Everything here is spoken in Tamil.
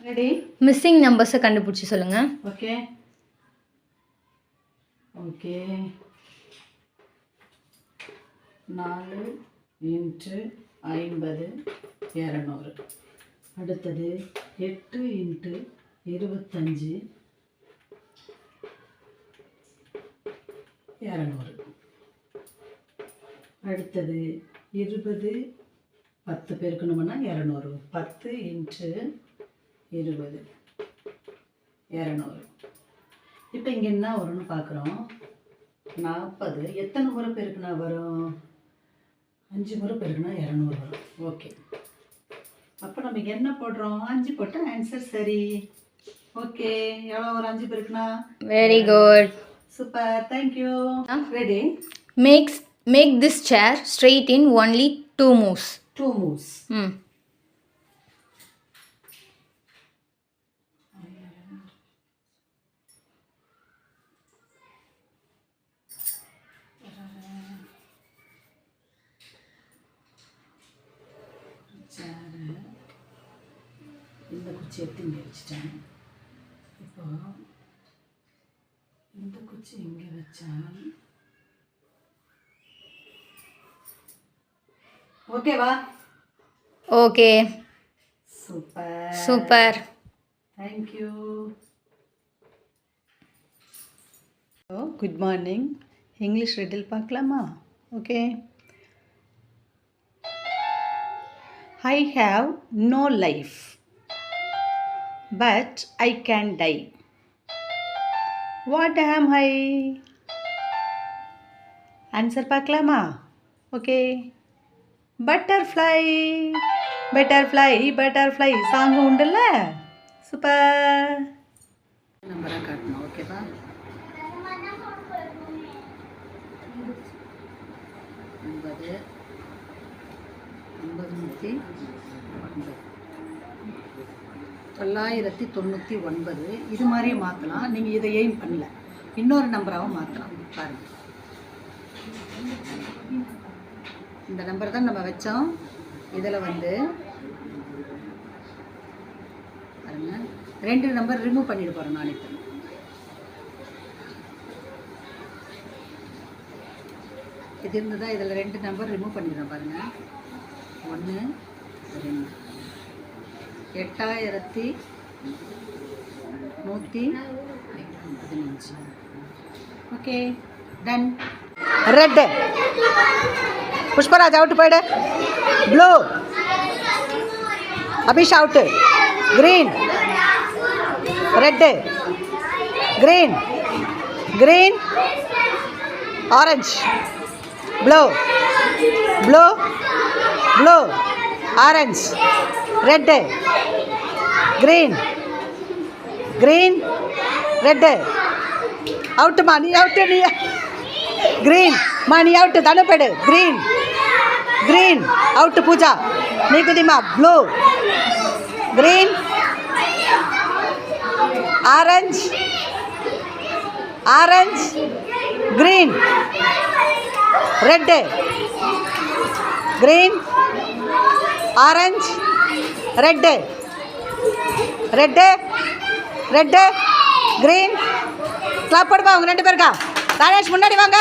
ரெடி. மிஸ்ஸிங் நம்பர்ஸை கண்டுபிடிச்சி சொல்லுங்கள். Okay okay 4 × 50 200. அடுத்தது 8 × 25 200. அடுத்தது 20 10 பெருக்கணும்னா 200. 10 × 20 200. இப்போ இங்கே என்ன வரும்னு பார்க்குறோம். 40 எத்தனை முறை பெருக்குனா வரும்? 5 முறை பெருக்குனா 200 வரும். ஓகே, அப்போ நம்ம என்ன போடுறோம்? 5 போட்டால் ஆன்சர் சரி. ஓகே, எவ்வளோ ஒரு 5 பெருக்குனா? Very good, super, thank you. Ready. Make this chair straight in only 2 moves. 2 moves. இந்த குச்சி எடுத்து இங்கே வச்சுட்டேன். இப்போ இந்த குச்சி இங்கே வச்சா ஓகேவா? Okay, super super, thank you. Good morning. English riddle பார்க்கலாமா? Okay. I have no life, but I can die. What am I? Answer பார்க்கலாமா? Okay. Butterfly. Butterfly butterfly song உண்டுல்ல? சூப்பர். நம்பரை காட்டணும். ஓகேவா? ஒன்பது 999. இது மாதிரியே மாற்றலாம். நீங்கள் இதை எய்ம் பண்ணல, இன்னொரு நம்பராகவும் மாற்றலாம். பாருங்கள், இந்த நம்பர் தான் நம்ம வச்சோம். இதில் வந்து பாருங்கள், 2 நம்பர் ரிமூவ் பண்ணிட்டு போகிறேன் நான். இப்போ இது இருந்ததா, இதில் 2 நம்பர் ரிமூவ் பண்ணிடுறேன். பாருங்கள், 1 2 8115. Okay, done. Red. Pushparaj out போயிடு. Blue Abhish out. Green. Red. Green. Green. Orange. Blue. Blue. Blue. Orange. Red. Green. Green. Red. அவுட்டுமா, நீ அவுட்டு. நீ கிரீன் மா, நீ அவுட்டு. தனுப்படு. கிரீன். Green out. பூஜா நீ குதிமா. Blue. Green. Orange. Orange. Green. Red. Green. Orange. Red. Red. Red. Green. Clap போடுப்பா. அவங்க 2 பேருக்கா. ராஜேஷ் முன்னாடி வாங்க.